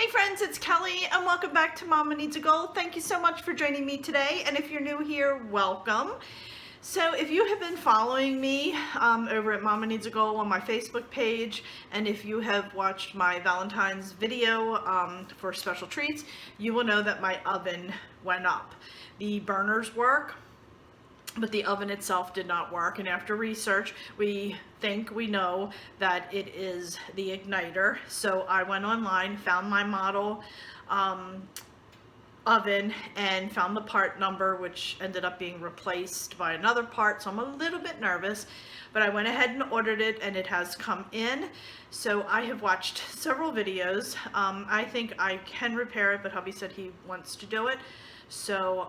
Hey friends, it's Kelly and welcome back to Mama Needs a Goal. Thank you so much for joining me today, and if you're new here, welcome. So if you have been following me over at Mama Needs a Goal on my Facebook page, and if you have watched my Valentine's video for special treats, you will know that my oven went up. The burners work, but the oven itself did not work, and after research we know that it is the igniter. So I went online, found my model oven, and found the part number, which ended up being replaced by another part, so I'm a little bit nervous, but I went ahead and ordered it and it has come in. So I have watched several videos. I think I can repair it, but hubby said he wants to do it, so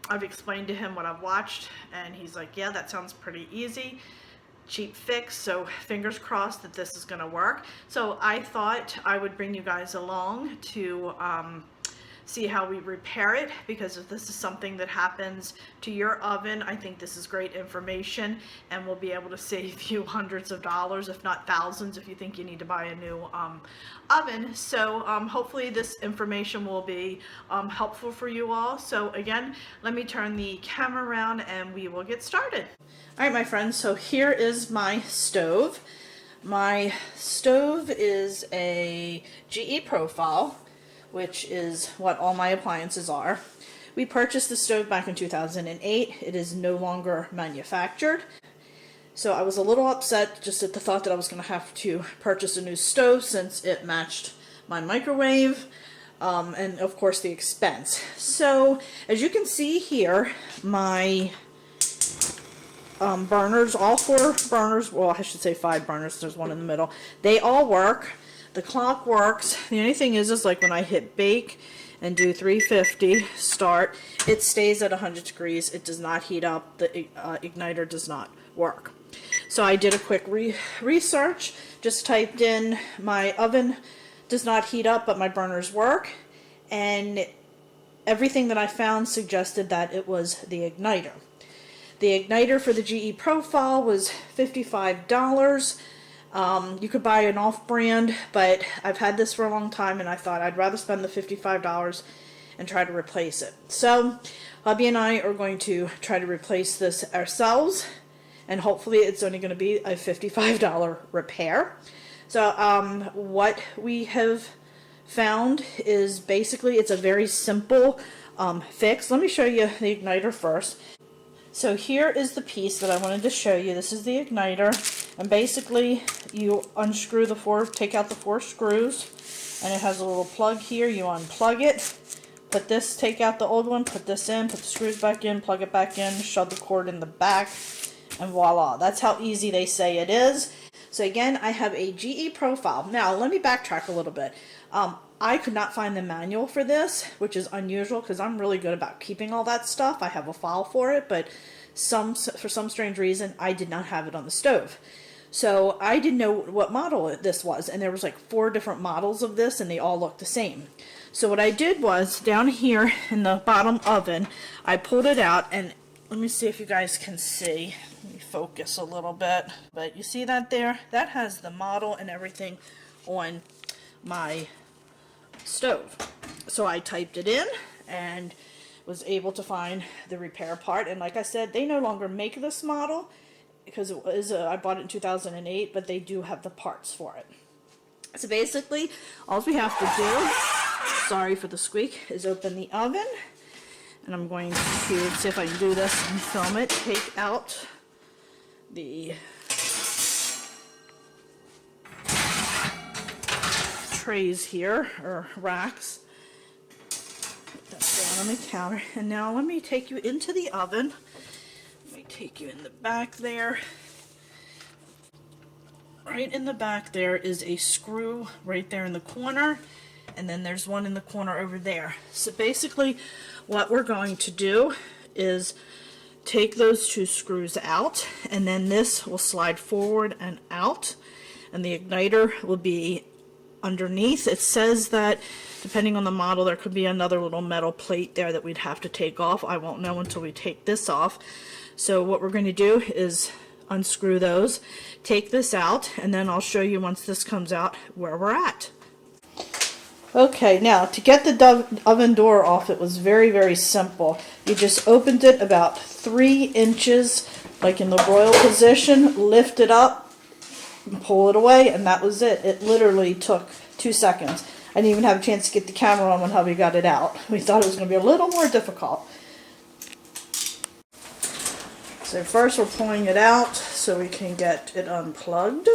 I've explained to him what I've watched, and he's like, yeah, that sounds pretty easy, cheap fix, so fingers crossed that this is going to work. So I thought I would bring you guys along to see how we repair it, because if this is something that happens to your oven, I think this is great information, and we'll be able to save you hundreds of dollars, if not thousands, if you think you need to buy a new oven. So hopefully this information will be helpful for you all. So again, let me turn the camera around and we will get started. All right, my friends, so here is my stove. My stove is a GE profile, which is what all my appliances are. We purchased the stove back in 2008. It is no longer manufactured. So I was a little upset just at the thought that I was going to have to purchase a new stove since it matched my microwave, and of course the expense. So as you can see here, my burners, all 4 burners, well I should say 5 burners, there's one in the middle, they all work. The clock works. The only thing is like when I hit bake and do 350 start, it stays at 100 degrees. It does not heat up. The igniter does not work. So I did a quick research, just typed in my oven does not heat up but my burners work, and everything that I found suggested that it was the igniter. The igniter for the GE profile was $55. You could buy an off-brand, but I've had this for a long time and I thought I'd rather spend the $55 and try to replace it. So hubby and I are going to try to replace this ourselves, and hopefully it's only going to be a $55 repair. So what we have found is basically it's a very simple fix. Let me show you the igniter first. So here is the piece that I wanted to show you. This is the igniter, and basically you unscrew take out the 4 screws, and it has a little plug here. You unplug it, put this, take out the old one, put this in, put the screws back in, plug it back in, shove the cord in the back, and voila. That's how easy they say it is. So again, I have a GE profile. Now let me backtrack a little bit. I could not find the manual for this, which is unusual because I'm really good about keeping all that stuff. I have a file for it, but for some strange reason, I did not have it on the stove. So I didn't know what model this was, and there was like 4 different models of this, and they all looked the same. So what I did was, down here in the bottom oven, I pulled it out, and let me see if you guys can see. Let me focus a little bit. But you see that there? That has the model and everything on my stove. So I typed it in and was able to find the repair part, and like I said, they no longer make this model because it was I bought it in 2008, but they do have the parts for it. So basically all we have to do, sorry for the squeak, is open the oven, and I'm going to see if I can do this and film it. Take out the trays here, or racks. Put that down on the counter, and now let me take you into the oven. Let me take you in the back there. Right in the back there is a screw right there in the corner, and then there's one in the corner over there. So basically what we're going to do is take those 2 screws out, and then this will slide forward and out, and the igniter will be underneath. It says that depending on the model there could be another little metal plate there that we'd have to take off. I won't know until we take this off. So what we're going to do is unscrew those, take this out, and then I'll show you once this comes out where we're at. Okay, now to get the oven door off, it was very, very simple. You just opened it about 3 inches, like in the broil position, lift it up, and pull it away, and that was it. It literally took 2 seconds. I didn't even have a chance to get the camera on when hubby got it out. We thought it was going to be a little more difficult. So first we're pulling it out so we can get it unplugged.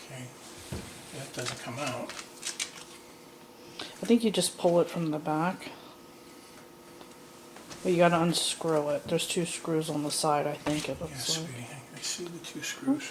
Okay, that doesn't come out. I think you just pull it from the back. But you gotta unscrew it. There's 2 screws on the side, I think it looks Yes, like. sweetie, I see the 2 screws.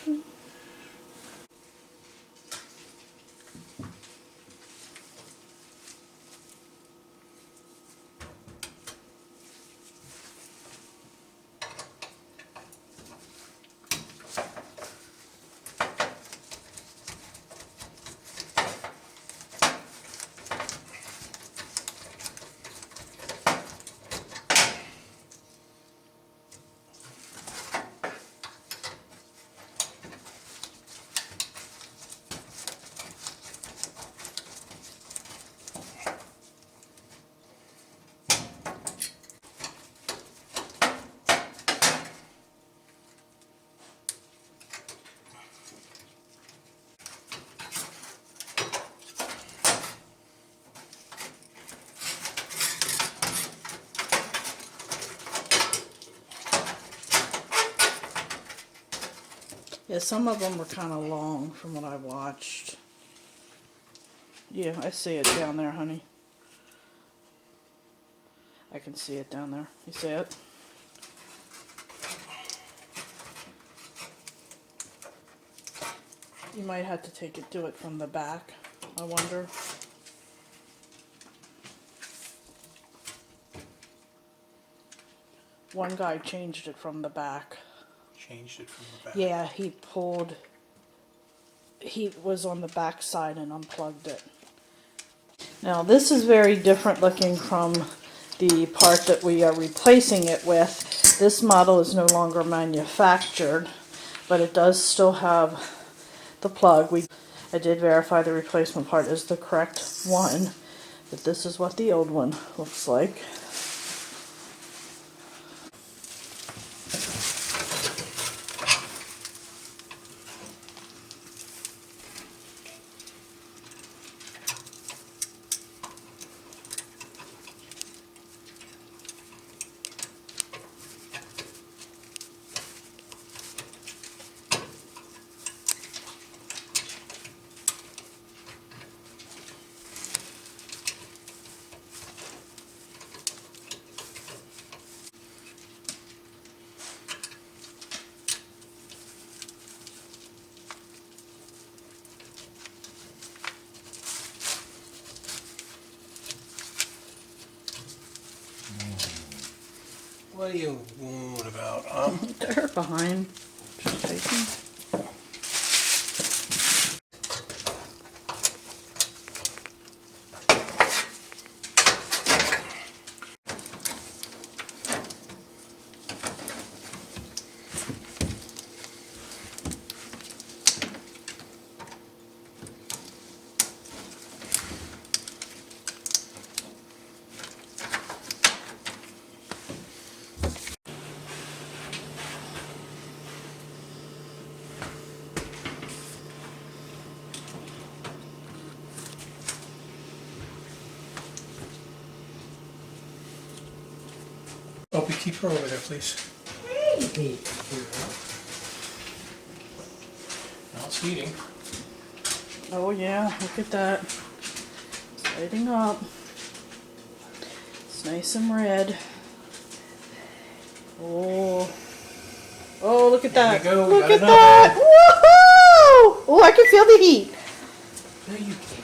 Yeah, some of them were kind of long from what I watched. Yeah, I see it down there, honey. I can see it down there. You see it? You might have to do it from the back, I wonder. One guy changed it from the back. Changed it from the back. Yeah, he was on the back side and unplugged it. Now this is very different looking from the part that we are replacing it with. This model is no longer manufactured, but it does still have the plug. I did verify the replacement part is the correct one, but this is what the old one looks like. What are you wooing about, huh? They're behind. Just taking. Opie, keep her over there, please. Now it's heating. Oh yeah, look at that. It's lighting up. It's nice and red. Oh. Oh, look at that. There you go. Look Got at another. that. Woohoo! Oh, I can feel the heat. No, you can't.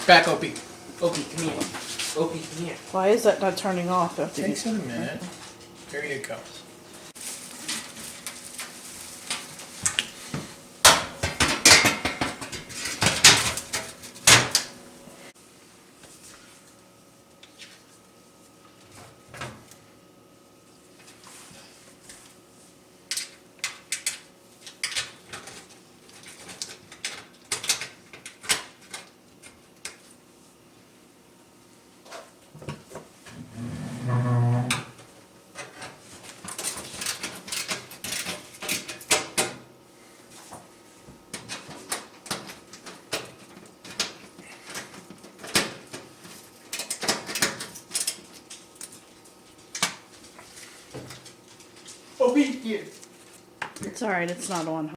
Back, Opie. Opie, come here. Opie, come here. Why is that not turning off after you? Takes it a minute. There you go. Opie, here. It's alright, it's not on.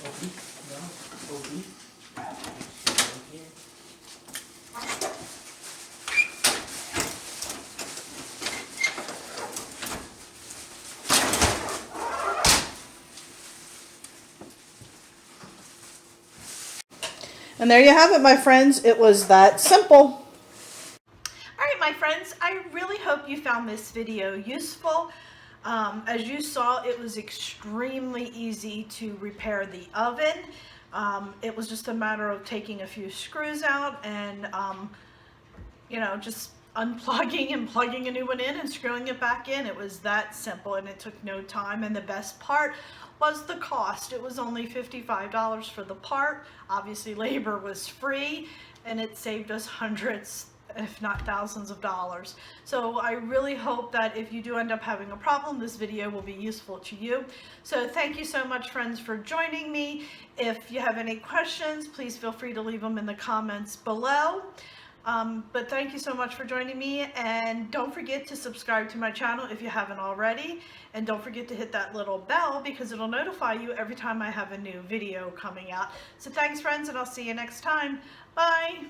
Opie, no. Opie. Here. And there you have it, my friends. It was that simple. All right, my friends, I really hope you found this video useful. As you saw, it was extremely easy to repair the oven. It was just a matter of taking a few screws out and, you know, just unplugging and plugging a new one in and screwing it back in. It was that simple, and it took no time. And the best part was the cost. It was only $55 for the part. Obviously labor was free, and it saved us hundreds if not thousands of dollars. So I really hope that if you do end up having a problem, this video will be useful to you. So thank you so much, friends, for joining me. If you have any questions, please feel free to leave them in the comments below. But thank you so much for joining me, and don't forget to subscribe to my channel if you haven't already, and don't forget to hit that little bell because it'll notify you every time I have a new video coming out. So thanks, friends, and I'll see you next time. Bye!